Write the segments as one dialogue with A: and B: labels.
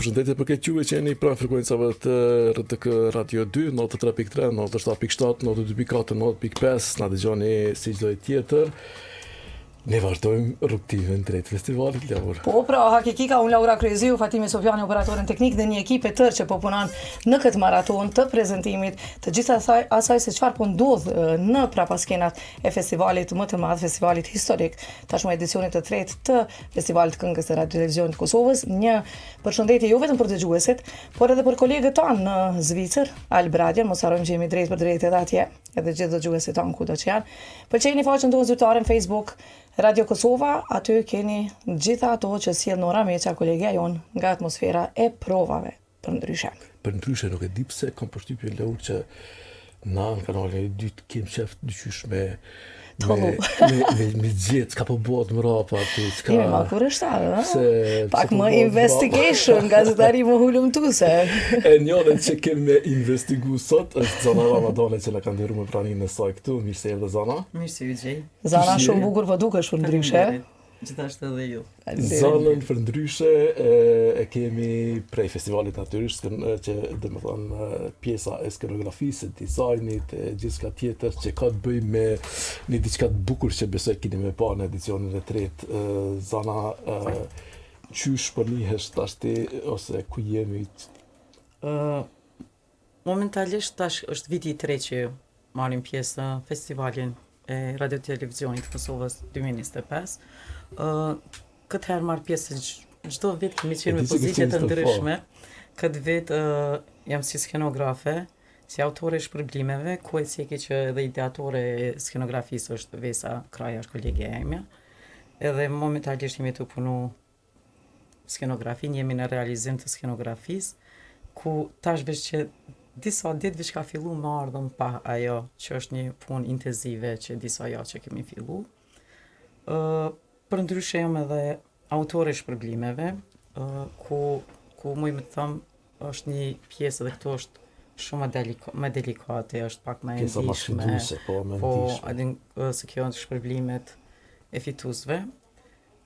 A: Përshëndetje për këtë juve që jeni pranë frekuencave të RTK Radio 2, 93.3, 97.7, 92.4, 90.5, na dëgjoni si çdo tjetër. Ne vazhdojmë rrugtimin drejt festivalit Lavur.
B: Po, pra, hakikika, unë Laura Kryeziu, Fatimi Sofjani, operatorën teknik dhe një ekip e tërë që po punon në këtë maraton të prezantimit të gjithë asaj se çfarë po ndodh në prapaskenat e festivalit më të madh, festivalit historik, tashmë edicionit të tretë të Festivalit Këngës të Radio Televizionit të Kosovës. Një përshëndetje jo vetëm për dëgjuesit, por edhe për kolegët tanë në Zvicër, Albradjan, mos harrojmë që jemi drejt për drejt edhe atje, edhe gjithë dëgjuesit tanë kudo që janë. Pëlqejini faqen tonë zyrtare në Facebook Radio Kosova, aty keni gjitha ato që sjell Nora Meqa, kolegja jon, nga atmosfera e provave, për ndryshe.
A: Për ndryshe nuk e di pse kam përshtypjen Laur që na në kanalin e dytë kem shef dyqysh me gjithë, s'ka po bëhet më rapa aty, s'ka...
B: Jemi ma kurështarë, pak më investigation, gazetari më hulumtuse.
A: E njëre që kemi investigu sot, është Zana Ramadane që na ka ndërru me praninë e saj këtu. Mirë se erdhe Zana.
C: Mirë se u gjej.
B: Zana shumë bukur po dukesh për ndryshe.
C: Gjithashtu edhe ju.
A: Zanën për ndryshe e kemi prej festivalit natyrisht, që dhe më thonë pjesa e skenografisë, dizajnit, gjithçka tjetër që ka të bëj me një diçka të bukur që besoj keni me pa në edicionin e tretë. Zana, qysh po nihesh tashti ose ku jemi?
C: Momentalisht tash është viti i tretë që marrim pjesë në festivalin e Radio Televizionit të Kosovës 2025. Këtë herë marr pjesë çdo vit kemi qenë me pozitje të ndryshme. Këtë vit jam si skenografe, si autore e shpërblimeve, ku e ceki që edhe ideatore e skenografisë është Vesa Kraja, është kolegja ime. Edhe momentalisht jemi të punu skenografin, jemi në realizim të skenografisë, ku tash veç që disa ditë veç ka fillu më ardhëm pa ajo që është një punë intensive që disa që kemi fillu. Për ndryshe jam edhe autore shpërblimeve, ku muj me thëmë është një pjesë dhe këto është shumë më delikate, është pak më e ndishme. Se kjo është shpërblimet e fituesve,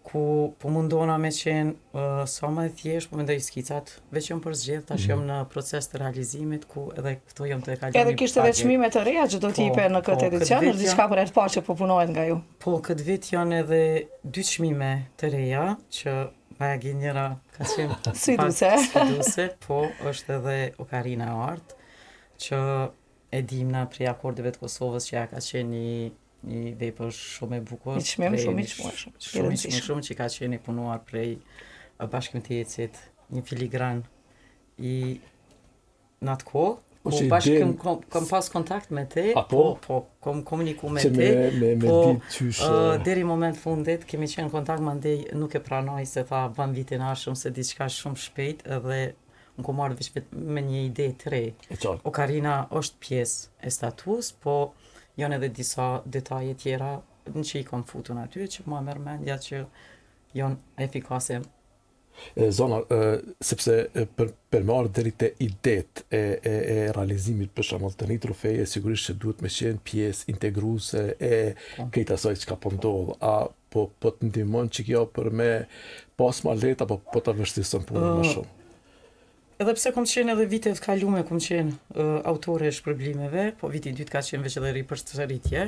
C: ku po mundona me qenë sa më e thjesht, po mendoj skicat, veç jam për zgjedh, tash jam në proces të realizimit, ku edhe këto jam të kaloj.
B: Edhe kishte edhe çmime të reja çdo tipe në këtë edicion, është diçka për herë të parë që po punohet nga ju.
C: Po, këtë vit janë edhe 2 çmime të reja, që Maja njëra ka qenë sfiduse, po është edhe Okarina e Art, që e dimna prej akordeve të Kosovës që ja ka qenë një vepër shumë e bukur.
B: Një çmim shumë i çmueshëm.
C: Shumë që ka qenë i punuar prej Bashkimit të Ecit, një filigran i në atë kohë, ku bashkëm kam pas kontakt me te, kom komuniku me te, deri moment fundit kemi qenë kontakt mandej nuk e pranoj se tha ban vitin arshëm se diçka shumë shpejt edhe më ko marrë veç me një ide të re. Okarina është pjesë e status, po janë edhe disa detaje tjera në që i kam futun aty, që ma merr mendja që janë efikase.
A: Zona, sepse për marrë deri te idet e realizimit për shembull të një trofeje, sigurisht që duhet me qenë pjesë integruese e këtij asaj çka po ndodh. A po të ndihmon që kjo për me pas ma lehtë apo po ta vështirëson punën më shumë?
C: Edhe pse kom qenë edhe vite të kalume, kom qenë autore e shpërblimeve, po viti i dytë ka qenë veç edhe ripërsëritje.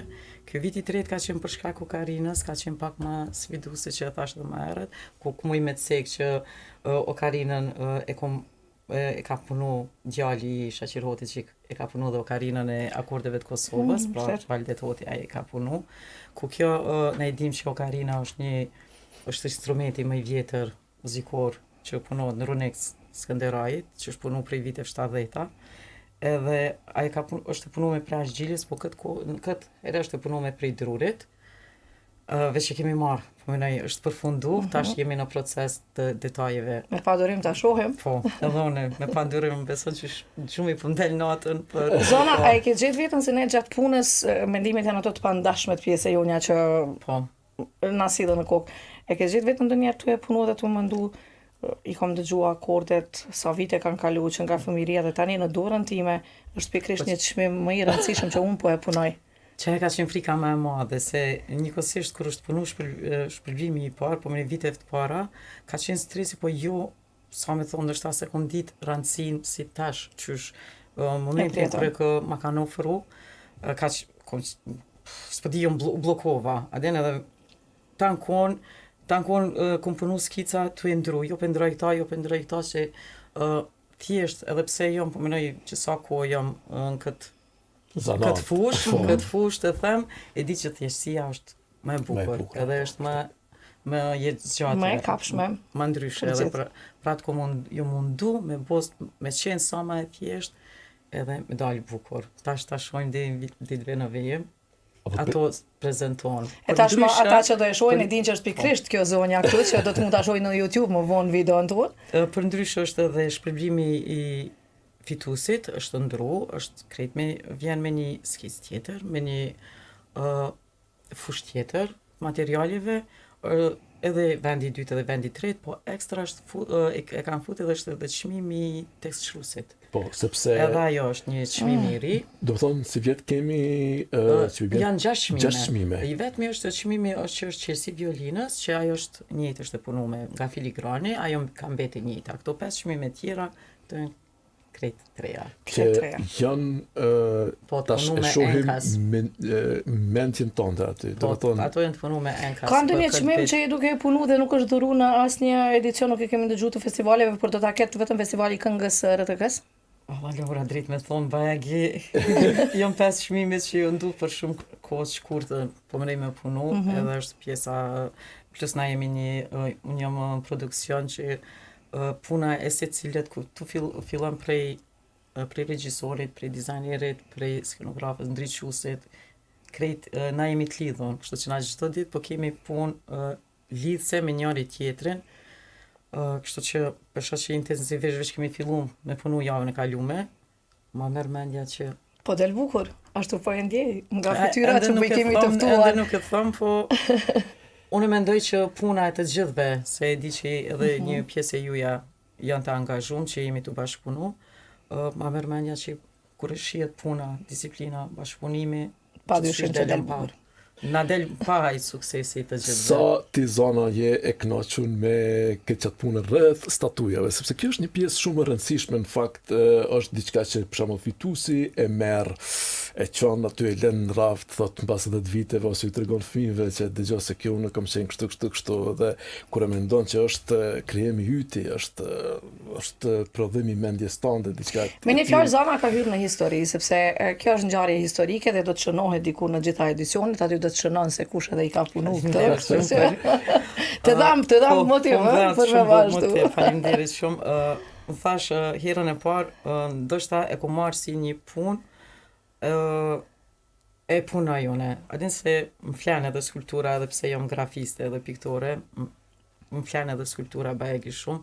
C: Ky viti i tretë ka qenë për shkak Okarinës, ka qenë pak më sfiduese që e thash edhe më herët, ku muj me të cek që Okarinën e ka punu djali i Shaqir Hotit që e ka punu dhe Okarinën e akordeve të Kosovës, pra Valdet Hoti ai e ka punu, ku kjo ne dim që Okarina është instrumenti më i vjetër muzikor që punohet në Runex Skënderajit, që është punu prej viteve 70-ta, edhe ai është punu me prej Gjilës, po këtë edhe është punu me prej Drurit, veç që kemi marrë, po mënoj është përfundu, tash jemi në proces të detajeve.
B: Me padurim ta shohim.
C: Po, edhe unë me padurim beson që shumë i po ndel natën për...
B: Zona, a e ke gjetë vetën se ne gjatë punës, mendimet janë ato të pandashme të pjesë e jonja që na sidhen në kokë. E ke gjetë vetën ndonjëherë tu e punu dhe tu mendu i kam dëgjuar akordet, sa vite kanë kalu që nga fëmiria dhe tani në dorën time është pikërisht një çmim më i rëndësishëm që unë po e punoj.
C: Që ka qenë frika më e madhe, se njëkohësisht kur është punu shpërbimi i parë, po me vite të para, ka qenë stresi, po jo sa me thonë, ndoshta se kom ditë rëndësinë si tash, qysh momentin kur kë ma kanë ofru, kaq s'po di blokova. Adin edhe tankon kom punu skica të ndru, jo për ndroj këta që thjesht edhe pse jam, po menoj që sa kohë jam në këtë fush të them, e di që thjeshtësia është më e bukur, edhe është më jetë zgjatë.
B: Më e kapshme.
C: Më ndryshe, edhe pra të ju mundu me qenë sa më e thjesht, edhe me dalë bukur. Tash shojmë ditëve në vejëm, ato prezenton.
B: E tashma ata që do e shojnë, e din që është pikrisht kjo zonja këtu, që do të mund ta shojnë në YouTube më vonë videon tonë.
C: Për ndryshe është edhe shpërblimi i fituesit, është ndru, është krejt vjen me një skic tjetër, me një fush tjetër, materialeve, edhe vendi i dytë edhe vendi i tretë, po ekstra është e kanë futur edhe çmimi i tekstshkruesit.
A: Po, sepse
C: edhe ajo është një çmim i ri.
A: Do të thonë si vjet kemi
C: janë 6
A: çmime.
C: I vetmi është çmimi që është qelsi violinës, që ajo është njëjtë, është e punuar nga filigrani, ajo ka mbetë njëjta. Këto 5 çmime tjera të janë krejt treja.
A: Që janë tash e shohim mendjen tonë aty. Do të thonë
C: ato janë të punuar me enkas.
B: Ka ndonjë çmim që duke punu dhe nuk është dhuru në asnjë edicion, nuk e kemi dëgjuar të festivaleve, por do ta ketë vetëm festivali i këngës RTK-s?
C: Laura, drejt me thonë, bajagi, jam 5 çmime që ju ndu për shumë kohë shkurtë, po mënej me punu, edhe është pjesa, plus na jemi unë jam në produksion që puna e secilit ku tu fillon prej regjisorit, prej dizajnerit, prej skenografës, ndriçuesit, krejt na jemi të lidhur, kështu që na çdo ditë po kemi punë lidhse me njëri tjetrin. Kështu që përshka që intensivisht veç kemi filluar me punu javën e kalume, ma merr mendja që
B: po del bukur, ashtu po e ndjej nga fytyra që po i kemi të ftuar.
C: Ende nuk e them, po unë mendoj që puna e të gjithëve, se e di që edhe një pjesë e juja janë të angazhuar që jemi të bashkëpunu, ma merr mendja që kur shihet puna, disiplina, bashkëpunimi,
B: padyshim që del bukur.
C: Na del pa ai suksesi të gjithëve.
A: Sa ti zona je e kënaqur me këtë punë rreth statujave, sepse kjo është një pjesë shumë e rëndësishme, në fakt është diçka që për shembull fituesi e merr, e çon aty, e lën në raft, thot mbas 10 viteve ose i tregon fëmijëve që dëgjoj se kjo unë kam qenë kështu dhe kur e mendon që është krijimi yti, është prodhimi i mendjes tënde, diçka.
B: Me një fjalë zona ka hyrë në histori, sepse kjo është ngjarje historike dhe do të shënohet diku në gjitha edicionet, aty do të shënon se kush edhe i ka punu këtë. Të dham motiv për me vazhdu.
C: Faleminderit shumë. Më thash herën e parë, ndoshta e ku marr si një punë e puna jone. Adin se më flan edhe skulptura, edhe pse jam grafiste edhe piktore, më flan edhe skulptura bajegi shumë.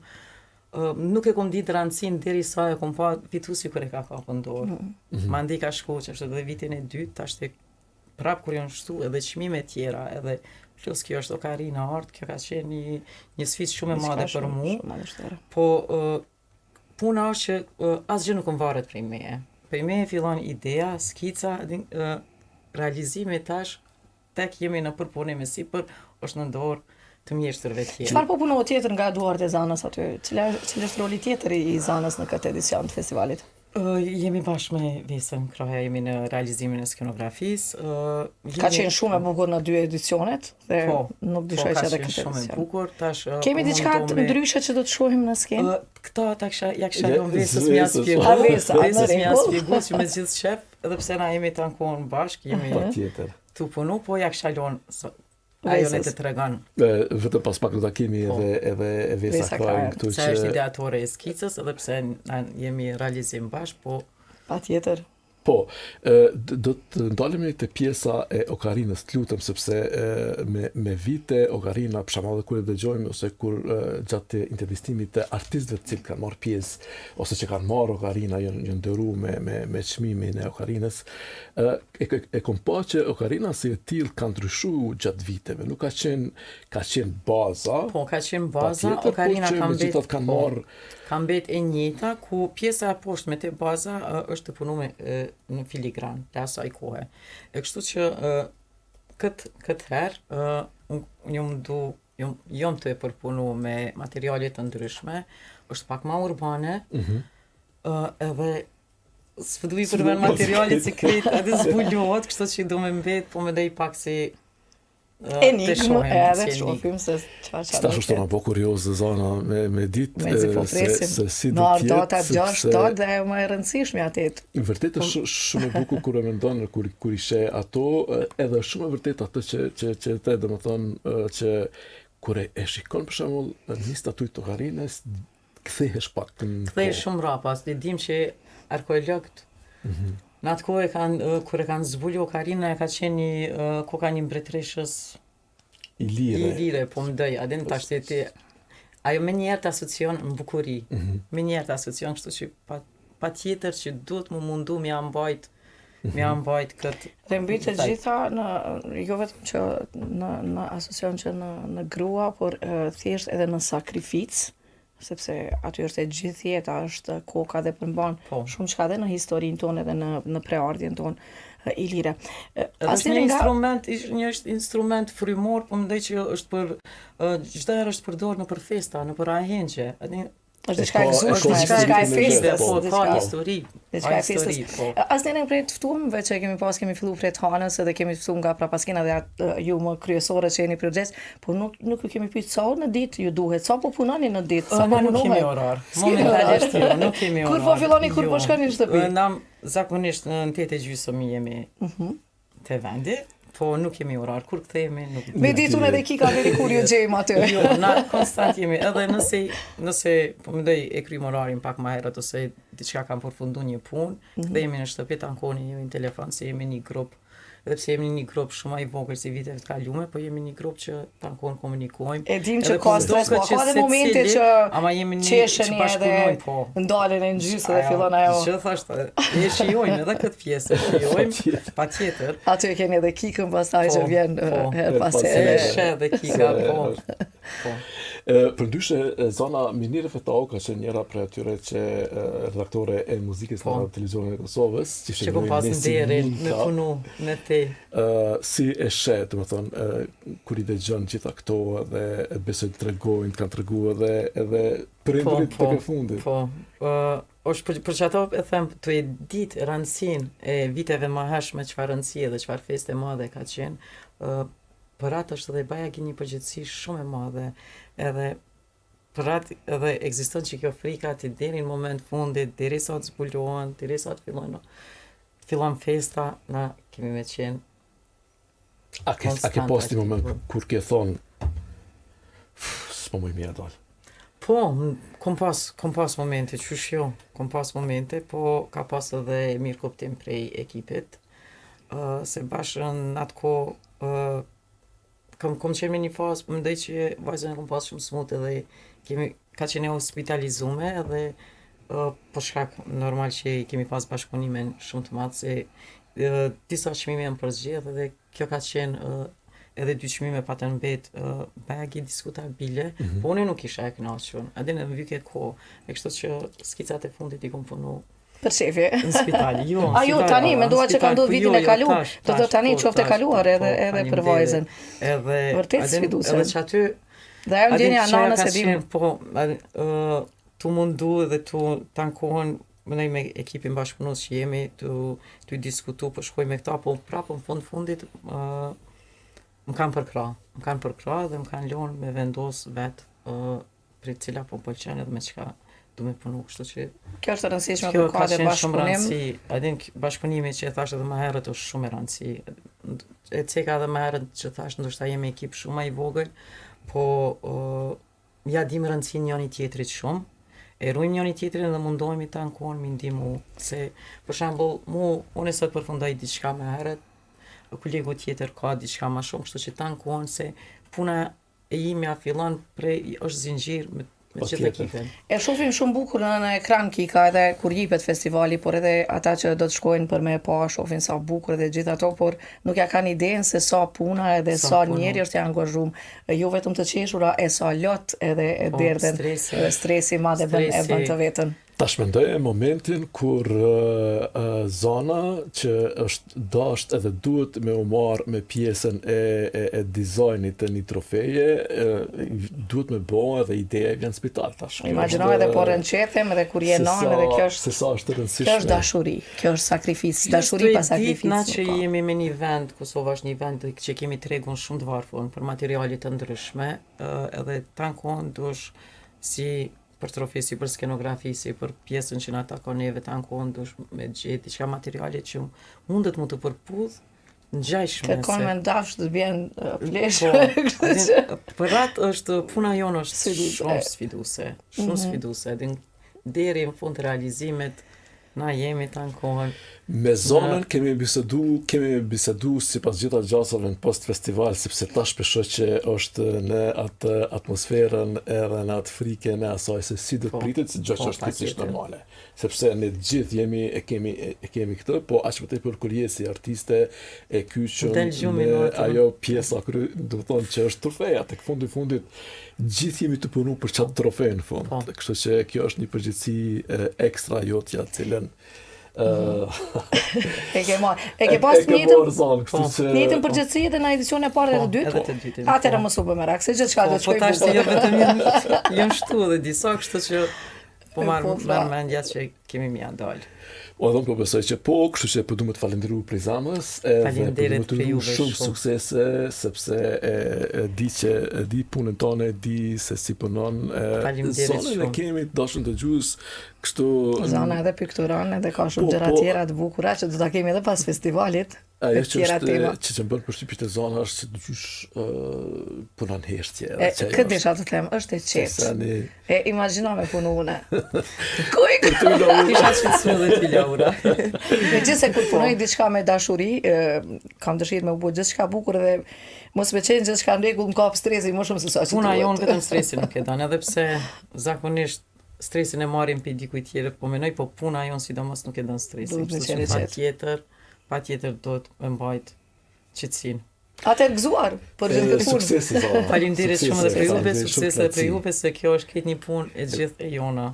C: Nuk e kom ditë rëndësinë derisa e kom pa fituesi kur e ka kapur dorë. Mandi ka shku që është edhe vitin e dytë, tash prap kur janë shtu edhe çmime tjera, edhe plus kjo është Ocarina Art, kjo ka qenë një sfidë shumë e madhe për mua. Po puna është që asgjë nuk më varet prej meje. Prej meje fillon ideja, skica, realizimi tash tek jemi në përpunim e sipër, është në dorë të mjeshtërve tjerë.
B: Çfarë po punohet tjetër nga duart e Zanës aty? Cili është roli tjetër i Zanës në këtë edicion të festivalit?
C: Jemi bashkë me Vesën Kraja, jemi në realizimin e skenografisë.
B: Ka qenë shumë e bukur në 2 edicionet dhe nuk dyshoj që edhe këtë edicion.
C: Shumë e bukur.
B: Kemi diçka të ndryshe që do të shohim në skenë?
C: Këta ja kisha lënë Vesës m'ia shpjegoj. Vesës m'ia shpjegoj që me gjithë shef, edhe pse na jemi të ankohen bashkë, jemi tu punu, po ja kisha lënë ajo ne të tregon.
A: Vetëm pas pak do ta kemi edhe Vesa Krajën këtu
C: që është ideatore e skicës, edhe pse jemi realizim bashkë, po
B: patjetër.
A: Po, do të ndalemi te pjesa e Okarinës, të lutem, sepse me vite Okarina, për shembull kur e dëgjojmë ose kur gjatë intervistimit të artistëve të cilët kanë marrë pjesë ose që kanë marrë Okarina, janë nderuar me çmimin e Okarinës, e kom pa që Okarina si e tillë ka ndryshuar gjatë viteve, nuk ka qenë baza.
C: Po, ka qenë baza, Okarina ka mbet e njëjta, ku pjesa e poshtme te baza është të punuar në filigran, të asaj kohe. E kështu që këtë herë jam të e përpunu me materiale të ndryshme, është pak ma urbane, edhe s'vëdui përven materialit që krejt edhe zbulohet, kështu që do me mbet, po me dej pak si
B: enigmë edhe shohim se çfarë
A: Tash është më kurioze zona me ditë se si do
B: të jetë. Në data 6 dhe më e rëndësishme atë.
A: Vërtet është shumë e bukur kur e mendon kur i sheh ato, edhe shumë e vërtet atë që te domethënë që kur e shikon për shembull një statuj të Garinës, kthehesh pak
C: kthehesh shumë rapas, ne dim që arkeologët në atë kohë kur e kanë zbulu Karina, ka qenë koka një mbretëreshës
A: i lire,
C: po mdoj, adin të ashteti, ajo me njerë të asocion në bukuri, me njerë të asocion, kështu që pa tjetër që duhet mu mundu me ambajt këtë.
B: Dhe mbi të gjitha, jo vetëm që në asocion që në grua, por thjesht edhe në sakrificë, sepse aty është e gjithë jeta, është koka dhe përmban shumë çka dhe në historinë tonë edhe në preardhjen tonë ilire.
C: Është një instrument frymor, po mendoj që është për çdo herë është përdorur në për festa, në për ahengje.
B: Është diçka e gëzueshme, diçka e festës,
C: ka histori.
B: Diçka e festës. Asnjëherë prej të ftuar, veç që kemi filluar prej të hanës edhe kemi ftuar nga prapaskena dhe ju më kryesore që jeni përgjegjës, por nuk ju kemi pyet sa në ditë ju duhet, sa po punoni në ditë, sa po
C: nuk kemi orar. Momentalisht nuk kemi orar.
B: Kur po filloni, kur po shkoni në shtëpi?
C: Na zakonisht në 8:30 jemi te vendi. Po nuk kemi orar, kur kthehemi nuk.
B: Me ditun edhe kika deri kur ju gjejmë aty.
C: Jo, na konstant jemi, edhe nëse po mendoj e kryjm orarin pak më herët ose diçka kam përfunduar një punë, kthehemi në shtëpi tankoni një telefon se jemi një grup. Edhe pse jemi një grup shumë i vogël si viteve të kaluara, po jemi një grup që tankon komunikojmë.
B: E dim që ka stres, po ka dhe momente që
C: ama jemi një që bashkëpunojmë, po.
B: Ndalen në gjysë dhe fillon ajo.
C: Që thashë, ne shijojmë edhe këtë pjesë, shijojmë patjetër.
B: Aty keni edhe kikën pastaj që vjen her pas here.
C: Është edhe kika, po.
A: Përndryshe, zona Minire Fetau ka qenë njëra prej atyre që redaktore e muzikës në televizionin e Kosovës,
C: që kom pas nderi me punu në te.
A: Si e sheh, domethënë, kur i dëgjon gjitha këto dhe besoj të tregojnë, kanë treguar edhe prindrit tek e fundit.
C: Po. Është për që ato e them, të e ditë rëndësinë e viteve më hershme çfarë rëndësie dhe çfarë feste madhe ka qenë, për atë është edhe bajagi një përgjithësi shumë e madhe, edhe për atë edhe ekziston që kjo frika ti deri në moment fundit, derisa të zbulohen, derisa të fillon festa, na kemi me qenë.
A: A ke pas një moment kur ke thonë, s'po më i mirë dalë?
C: Po, kom pas momente, qysh jo, kom pas momente, po ka pas edhe mirë kuptim prej ekipit, se bashkën në atë kohë, kom qenë me një fazë, më ndoj që vajzën e kom pas shumë smut edhe ka qenë hospitalizume edhe po shkak normal që kemi pas bashkëpunime shumë të madh se disa çmime janë përzgjedhur dhe kjo ka qenë edhe dy çmime pa të mbet bagi diskutabile, po unë nuk isha e kënaqur. A dhe në vyke kohë, e kështu që skicat e fundit i kom punu
B: për shefi.
C: Në spital, jo.
B: Jo, tani, mendova që ka ndodhur vitin e kaluar, do tani qoftë e kaluar edhe për vajzën. Vërtet sfiduese.
C: Edhe që aty
B: dhe ajo ndjenja nanës e dim.
C: Po, tu mundu dhe tu tankohen me ekipin bashkëpunues që jemi, tu diskutu, po shkoj me këta, po prapë në fundit më kanë përkra dhe më kanë lënë me vendos vetë për cila po pëlqen edhe me çka du me punu, kështu që
B: kjo është e rëndësishme kur ka dhe bashkëpunim.
C: A din bashkëpunimi që e thash edhe më herët është shumë e rëndësi. E ceka edhe më herët që thash ndoshta jemi ekip shumë i vogël, po ja dim rëndësinë njëri tjetrit shumë. E ruajmë njëri tjetrin dhe mundohemi ta ankohen me ndihmu. Se për shembull, unë sot përfundoj diçka më herët, kolegu tjetër ka diçka më shumë, kështu që ta ankohen se puna e imja fillon prej është zinxhir me gjithë ekipin.
B: E shohim shumë bukur në ekran kika edhe kur jipet festivali, por edhe ata që do të shkojnë për me pa shohin sa bukur edhe gjithë ato, por nuk ja kanë idenë se sa puna edhe sa njerëz është i angazhuar, jo vetëm të qeshura, e sa lot edhe e derdhen stresi madh e bën të vetën.
A: Tash mendoj e momentin kur zona që është dasht edhe duhet me u marrë me pjesën e dizajnit të një trofeje, duhet me bo edhe ideja vjen spital tash.
B: Imagjino edhe po rënqethem edhe kur je nanë edhe kjo është
A: Se sa është e rëndësishme.
B: kjo është dashuri, kjo është sakrificë, dashuri pa sakrificë.
C: Na që
B: nuk ka.
C: jemi me një vend, Kosova është një vend që kemi tregun shumë të varfër për materiale të ndryshme, edhe tankon dush si për trofe, si për skenografi, si për pjesën që na takon neve tankon dush me gjetë diçka materiale që mundet mu të përpudh ngjajshme.
B: Të konë me ndafsh të bjen flesh.
C: Për atë është puna jonë është
B: Sfiduese.
C: shumë sfiduese, shumë sfiduese. Deri në fund të realizimet na jemi tankon.
A: Me zonën kemi bisedu si pas gjitha gjasave në post festival, sepse tash shpeshoj që është në atë atmosferën edhe në atë frike në asaj se si do të pritet, si gjë që është krejtësisht normale. Sepse ne gjithë e kemi këtë, po aq më tepër kur je si artiste e kyçën me ajo pjesa do të thonë që është trofeja, tek fundi fundit gjithë jemi të punu për çatë trofej në fund. Kështu që kjo është një përgjegjësi ekstra jotja, cilën
B: E ke pas njëtën përgjithësi edhe në edicionin e parë dhe të dytë? Atëherë mos u bë merak, se gjithçka do të shkojë.
C: Po tash jo vetëm jam shtu edhe disa, kështu që po marr mendja që kemi mja dalë.
A: O edhe unë po besoj që po, kështu që po du me të falenderu prej Zamës, edhe po du me të du shumë suksese, sepse di punën tonë, di se si punon, zonën e kemi të dashën të gjus, kështu...
B: Zona edhe pikturon, edhe ka shumë gjëra tjera të bukura që do ta kemi edhe pas festivalit.
A: Ajo që më bën përshtypje te zona është se gjysh punon heshtje.
B: Këtë desha të them, është e qetë. E imagjino me punu une.
C: Kisha shqetësuar edhe ti Laura.
B: Megjithëse kur punoj diçka me dashuri, kam dëshirë me u bë gjithçka bukur dhe mos me qenë gjithçka në rregull, më kap stresi më shumë se sa që
C: puna jonë vetëm stresin nuk e don, edhe pse zakonisht stresin e marrim pe dikujt tjetër, po mendoj po puna jonë sidomos nuk e don stresin. Patjetër do të më mbajt qetësinë.
B: Atë gëzuar për këtë punë.
C: Faleminderit shumë edhe për juve, suksese për juve, se kjo është këtë një punë e gjithë e jona.